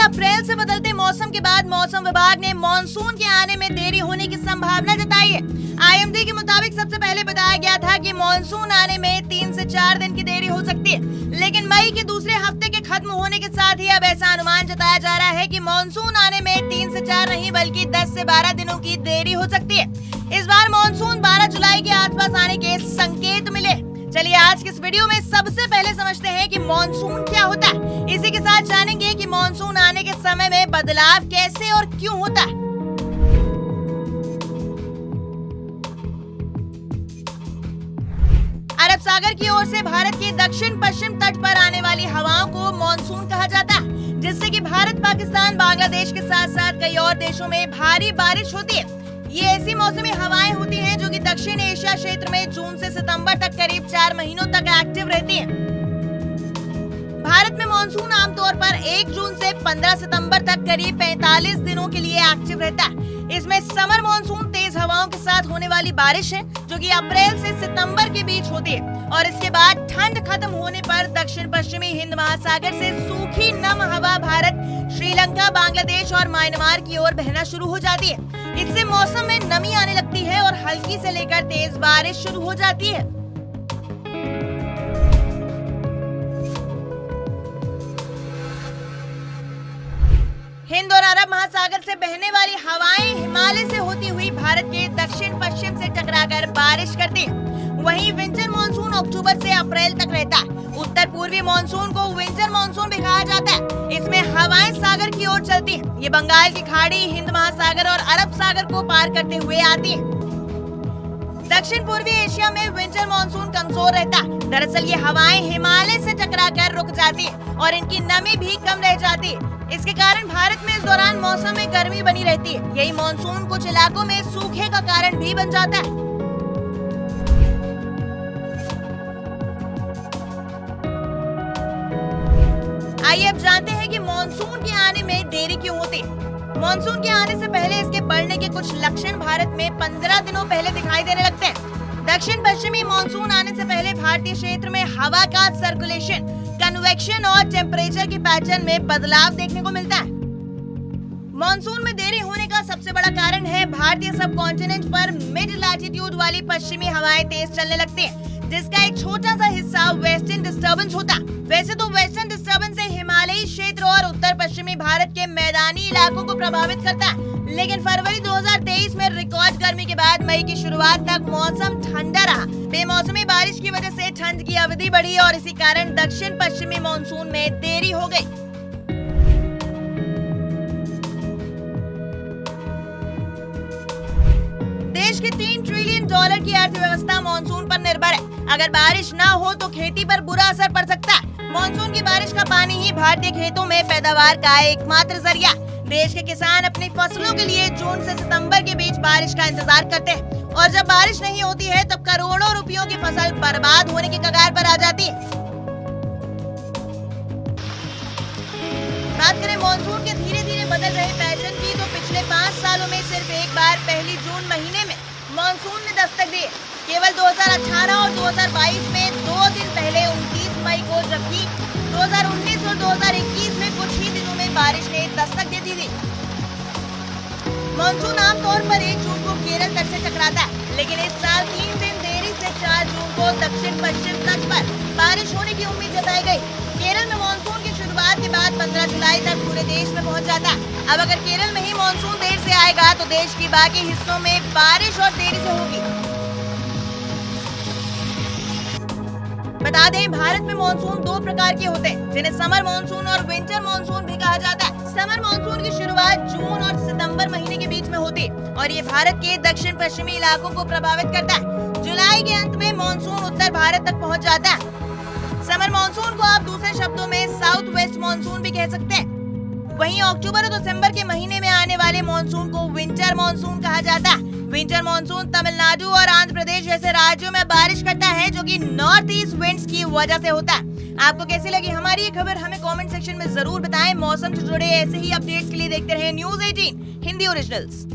अप्रैल से बदलते मौसम के बाद मौसम विभाग ने मानसून के आने में देरी होने की संभावना जताई है। IMD के मुताबिक सबसे पहले बताया गया था कि मानसून आने में 3 से 4 दिन की देरी हो सकती है, लेकिन मई के दूसरे हफ्ते के खत्म होने के साथ ही अब ऐसा अनुमान जताया जा रहा है कि मानसून आने में 3 से 4 नहीं बल्कि 10 से 12 दिनों की देरी हो सकती है। इस बार मानसून 12 जुलाई के आसपास आने के संकेत मिले। चलिए आज के इस वीडियो में सबसे पहले समझते हैं कि मानसून क्या होता है। इसी के साथ जानेंगे कि मानसून आने के समय में बदलाव कैसे और क्यों होता है। अरब सागर की ओर से भारत के दक्षिण पश्चिम तट पर आने वाली हवाओं को मानसून कहा जाता है, जिससे कि भारत, पाकिस्तान, बांग्लादेश के साथ साथ कई और देशों में भारी बारिश होती है। ये ऐसी मौसमी हवाएं होती हैं जो कि दक्षिण एशिया क्षेत्र में जून से सितंबर तक करीब 4 महीनों तक एक्टिव रहती हैं। भारत में मानसून आमतौर पर 1 जून से 15 सितंबर तक करीब 45 दिनों के लिए एक्टिव रहता है। इसमें समर मानसून तेज हवाओं के साथ होने वाली बारिश है, जो कि अप्रैल से सितंबर के बीच होती है, और इसके बाद ठंड खत्म होने पर दक्षिण पश्चिमी हिंद महासागर से सूखी नम हवा भारत, श्रीलंका, बांग्लादेश और म्यांमार की ओर बहना शुरू हो जाती है। इससे मौसम में नमी आने लगती है और हल्की से लेकर तेज बारिश शुरू हो जाती है। हिंद और अरब महासागर से बहने वाली हवाएं हिमालय से होती हुई भारत के दक्षिण पश्चिम से टकराकर बारिश करती है। वहीं विंटर मानसून अक्टूबर से अप्रैल तक रहता है। उत्तर पूर्वी मानसून को विंटर मानसून भी कहा जाता है। इसमें हवाएं सागर की ओर चलती हैं। ये बंगाल की खाड़ी, हिंद महासागर और अरब सागर को पार करते हुए आती है। दक्षिण पूर्वी एशिया में विंटर मानसून कमजोर रहता है। दरअसल ये हवाएं हिमालय से टकराकर रुक जाती है और इनकी नमी भी कम रह जाती है। इसके कारण भारत में इस दौरान मौसम में गर्मी बनी रहती है। यही मानसून कुछ इलाकों में सूखे का कारण भी बन जाता है। आइए अब जानते हैं कि मानसून के आने में देरी क्यों होती है। मानसून के आने से पहले इसके बढ़ने के कुछ लक्षण भारत में 15 दिनों पहले दिखाई देने लगते हैं। दक्षिण पश्चिमी मानसून आने से पहले भारतीय क्षेत्र में हवा का सर्कुलेशन, कन्वेक्शन और टेम्परेचर के पैटर्न में बदलाव देखने को मिलता है। मानसून में देरी होने का सबसे बड़ा कारण है भारतीय सब कॉन्टिनेंट पर मिड लैटिट्यूड वाली पश्चिमी हवाएं तेज चलने लगती हैं, जिसका एक छोटा सा हिस्सा वेस्टर्न डिस्टर्बेंस होता है। वैसे तो वेस्टर्न डिस्टर्बेंस से हिमालयी क्षेत्र और उत्तर पश्चिमी भारत के मैदानी इलाकों को प्रभावित करता है, लेकिन फरवरी 2023 में रिकॉर्ड गर्मी के बाद मई की शुरुआत तक मौसम ठंडा रहा। बेमौसमी बारिश की वजह से ठंड की अवधि बढ़ी और इसी कारण दक्षिण पश्चिमी मानसून में देरी हो गई। देश के $3 ट्रिलियन की अर्थव्यवस्था मानसून पर निर्भर है। अगर बारिश न हो तो खेती पर बुरा असर पड़ सकता है। मानसून की बारिश का पानी ही भारतीय खेतों में पैदावार का एकमात्र जरिया। देश के किसान अपनी फसलों के लिए जून से सितंबर के बीच बारिश का इंतजार करते हैं, और जब बारिश नहीं होती है तब करोड़ों रुपयों की फसल बर्बाद होने की कगार पर आ जाती है। बात करें मानसून के धीरे धीरे बदल रहे पैटर्न की, तो पिछले 5 सालों में सिर्फ एक बार पहली जून महीने में मानसून ने दस्तक दी। केवल 2018 और 2022 में 2 दिन पहले 29 मई को, जबकि 2019 और 2021 में कुछ ही दिनों में बारिश ने दस्तक दे दी थी। मानसून आमतौर पर 1 जून को केरल तट से टकराता है, लेकिन इस साल 3 दिन देरी से 4 जून को दक्षिण पश्चिम तट पर बारिश होने की उम्मीद जताई गई। केरल में मानसून की शुरुआत के बाद 15 जुलाई तक पूरे देश में पहुंच जाता है। अब अगर केरल में ही मानसून देर से आएगा तो देश की बाकी हिस्सों में बारिश और देरी से होगी। बता दें, भारत में मानसून 2 प्रकार के होते हैं, जिन्हें समर मानसून और विंटर मानसून भी कहा जाता है। समर मानसून की शुरुआत जून और सितंबर महीने के बीच में होती है और ये भारत के दक्षिण पश्चिमी इलाकों को प्रभावित करता है। जुलाई के अंत में मानसून उत्तर भारत तक पहुंच जाता है। समर मानसून को आप दूसरे शब्दों में साउथ वेस्ट मानसून भी कह सकते हैं। वहीं अक्टूबर और दिसंबर के महीने में आने वाले मानसून को विंटर मानसून कहा जाता है। विंटर मानसून तमिलनाडु और आंध्र प्रदेश जैसे राज्यों में बारिश करता है, जो कि नॉर्थ ईस्ट विंड्स की वजह से होता है। आपको कैसी लगी हमारी ये खबर, हमें कमेंट सेक्शन में जरूर बताएं। मौसम से जुड़े ऐसे ही अपडेट्स के लिए देखते रहे News 18 हिंदी ओरिजिनल्स।